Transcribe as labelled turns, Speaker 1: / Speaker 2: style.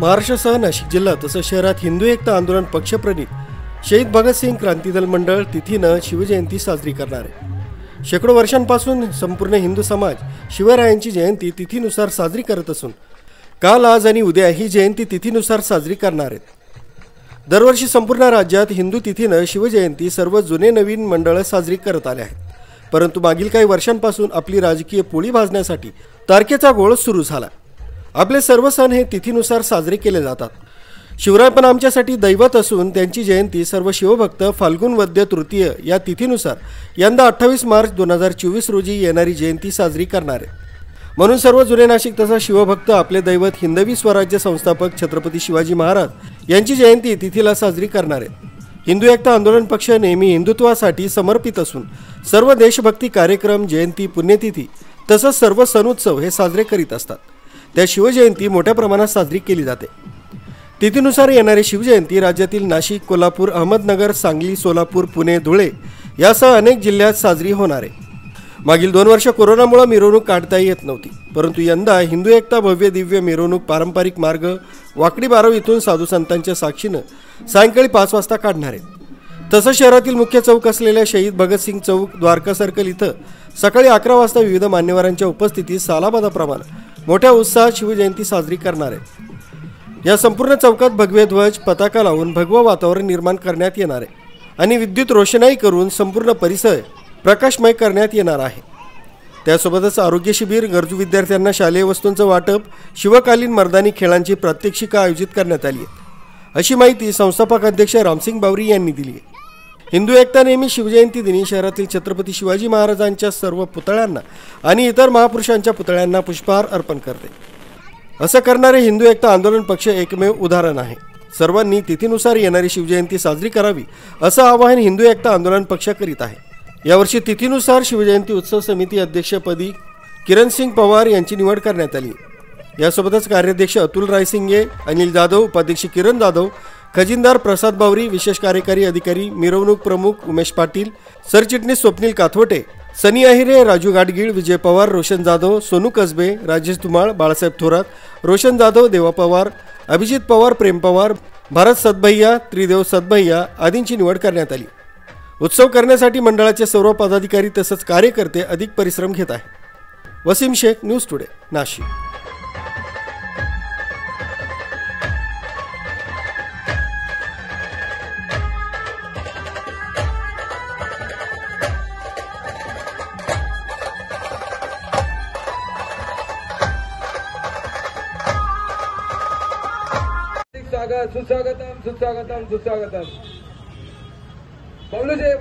Speaker 1: महाराष्ट्रासह नाशिक जिल्हा तसंच शहरात हिंदू एकता आंदोलन पक्षप्रणित शहीद भगतसिंग क्रांतिदल मंडळ तिथीनं शिवजयंती साजरी करणार आहे। शेकडो वर्षांपासून संपूर्ण हिंदू समाज शिवरायांची जयंती तिथीनुसार साजरी करत असून काल आज आणि उद्या ही जयंती तिथीनुसार साजरी करणार आहेत। दरवर्षी संपूर्ण राज्यात हिंदू तिथीनं शिवजयंती सर्व जुने नवीन मंडळ साजरी करत आले आहेत। परंतु मागील काही वर्षांपासून आपली राजकीय पोळी भाजण्यासाठी तारखेचा गोळ सुरू झाला। आपले सर्व सण हे तिथीनुसार साजरे केले जातात। शिवराय पण आमच्यासाठी दैवत असून त्यांची जयंती सर्व शिवभक्त फाल्गुन वद्य तृतीय या तिथीनुसार यंदा 28 मार्च 2024 रोजी येणारी जयंती साजरी करणार आहे। म्हणून सर्व जुने नाशिक तसा शिवभक्त आपले दैवत हिंदवी स्वराज्य संस्थापक छत्रपती शिवाजी महाराज यांची जयंती तिथीला साजरी करणार आहेत। हिंदू एकता आंदोलन पक्ष नेहमी हिंदुत्वासाठी समर्पित असून सर्व देशभक्ती कार्यक्रम जयंती पुण्यतिथी तसंच सर्व सण उत्सव हे साजरे करीत असतात। त्या शिवजयंती मोठ्या प्रमाणात साजरी केली जाते। तिथीनुसार येणारी शिवजयंती राज्यातील नाशिक, कोल्हापूर, अहमदनगर, सांगली, सोलापूर, पुणे, धुळे यासह अनेक जिल्ह्यात साजरी होणार आहे। मागील 2 वर्ष कोरोनामुळे मिरवणूक काढता येत नव्हती, परंतु यंदा हिंदू एकता भव्य दिव्य मिरवणूक पारंपरिक मार्ग वाकडी बारव इथून साधू संतांच्या साक्षीनं सायंकाळी 5 वाजता काढणार आहेत। तसंच शहरातील मुख्य चौक असलेल्या शहीद भगतसिंग चौक, द्वारका सर्कल इथं सकाळी 11 वाजता विविध मान्यवरांच्या उपस्थितीत सालाबादाप्रमाणे मोठ्या उत्साहात शिवजयंती साजरी करणार आहे। या संपूर्ण चौकात भगवे ध्वज पताका लावून भगवं वातावरण निर्माण करण्यात येणार आहे आणि विद्युत रोषणाई करून संपूर्ण परिसर प्रकाशमय करण्यात येणार आहे। त्यासोबतच आरोग्य शिबिर, गरजू विद्यार्थ्यांना शालेय वस्तूंचं वाटप, शिवकालीन मर्दानी खेळांची प्रात्यक्षिका आयोजित करण्यात आली आहे, अशी माहिती संस्थापक अध्यक्ष रामसिंग बावरी यांनी दिली आहे। हिंदू एकता नेहमी शिवजयंती दिनी शहरातील छत्रपती शिवाजी महाराजांच्या सर्व पुतळ्यांना आणि इतर महापुरुषांच्या पुतळ्यांना पुष्पहार अर्पण करते। असं करणारे हिंदू एकता आंदोलन पक्ष एकमेव उदाहरण आहे। सर्वांनी तिथीनुसार येणारी शिवजयंती साजरी करावी असं आवाहन हिंदू एकता आंदोलन पक्ष करीत आहे। यावर्षी तिथीनुसार शिवजयंती उत्सव समिती अध्यक्षपदी किरणसिंग पवार यांची निवड करण्यात आली। यासोबतच कार्याध्यक्ष अतुल रायसिंगे, अनिल जाधव, उपाध्यक्ष किरण जाधव, खजिनदार प्रसाद बावरी, विशेष कार्यकारी अधिकारी मिरवणूक प्रमुख उमेश पाटील, सरचिटणीस स्वप्नील काथवटे, सनी अहिरे, राजू गाडगीळ, विजय पवार, रोशन जाधव, सोनू कसबे, राजेश धुमाळ, बाळासाहेब थोरात, रोशन जाधव, देवा पवार, अभिजित पवार, प्रेम पवार, भारत सतभैया, त्रिदेव सतभैया आदींची निवड करण्यात आली। उत्सव करण्यासाठी मंडळाचे सर्व पदाधिकारी तसंच कार्यकर्ते अधिक परिश्रम घेत आहेत। Waseem Shaikh, news today, Nashik.
Speaker 2: सुस्वागतम सुस्वागतम सुस्वागतम। बबलू जी